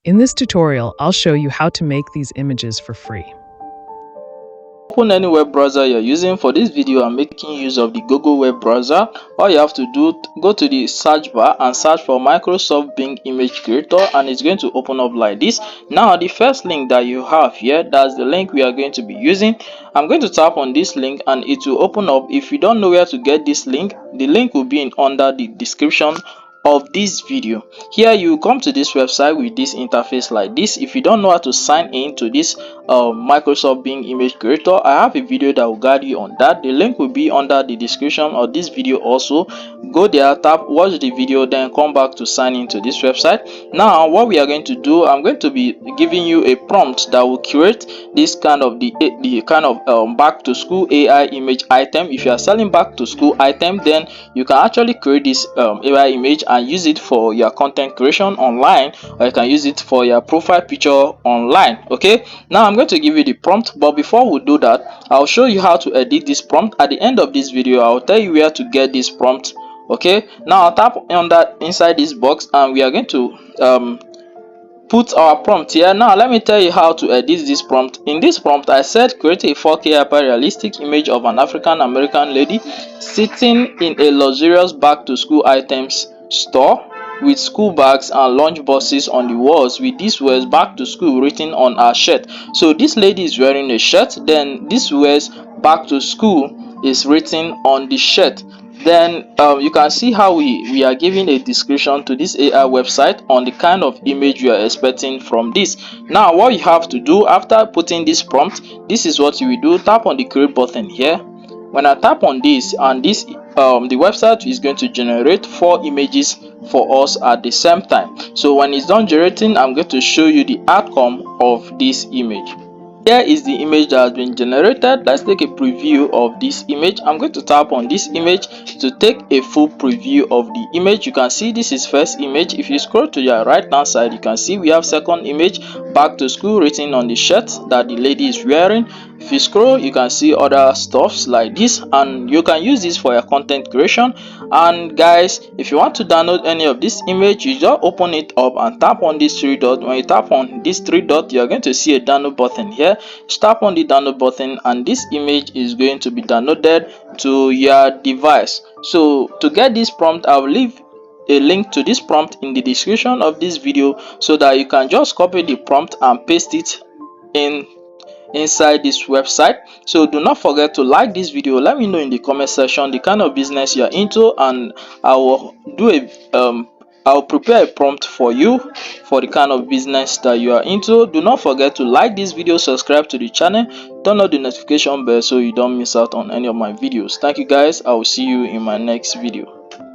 In this tutorial, I'll show you how to make these images for free. Open any web browser you're using. For this video, I'm making use of the Google web browser. All you have to do, go to the search bar and search for Microsoft Bing Image Creator, and it's going to open up like this. Now, the first link that you have here, that's the link we are going to be using. I'm going to tap on this link and it will open up. If you don't know where to get this link, the link will be under the description of this video. Here you come to this website with this interface like this. If you don't know how to sign in to this Microsoft Bing Image Creator, I have a video that will guide you on that. The link will be under the description of this video also. Go there, tap, watch the video, then come back to sign into this website. Now what we are going to do, I'm going to be giving you a prompt that will create this kind of the kind of back to school AI image item. If you are selling back to school item, then you can actually create this AI image and use it for your content creation online, or you can use it for your profile picture online. Okay, now I'm going to give you the prompt, but before we do that, I'll show you how to edit this prompt. At the end of this video, I'll tell you where to get this prompt. Okay, now I'll tap on that inside this box and we are going to put our prompt here. Now let me tell you how to edit this prompt. In this prompt, I said create a 4K hyper realistic image of an African American lady sitting in a luxurious back to school items store with school bags and lunch boxes on the walls with these words back to school written on her shirt. So this lady is wearing a shirt, then this words back to school is written on the shirt. Then you can see how we are giving a description to this AI website on the kind of image you are expecting from this. Now what you have to do after putting this prompt, this is what you will do. Tap on the create button here. When I tap on this, and this the website is going to generate 4 images for us at the same time. So when it's done generating, I'm going to show you the outcome of this image. Here is the image that has been generated. Let's take a preview of this image. I'm going to tap on this image to take a full preview of the image. You can see this is first image. If you scroll to your right hand side, you can see we have second image, back to school written on the shirt that the lady is wearing. If you scroll, you can see other stuffs like this, and you can use this for your content creation. And guys, if you want to download any of this image, you just open it up and tap on this 3 dot. When you tap on this 3 dot, you are going to see a download button here. Just tap on the download button and this image is going to be downloaded to your device. So to get this prompt, I will leave a link to this prompt in the description of this video so that you can just copy the prompt and paste it inside this website. So do not forget to like this video. Let me know in the comment section the kind of business you are into, and I will do I'll prepare a prompt for you for the kind of business that you are into. Do not forget to like this video, subscribe to the channel, turn on the notification bell so you don't miss out on any of my videos. Thank you guys. I will see you in my next video.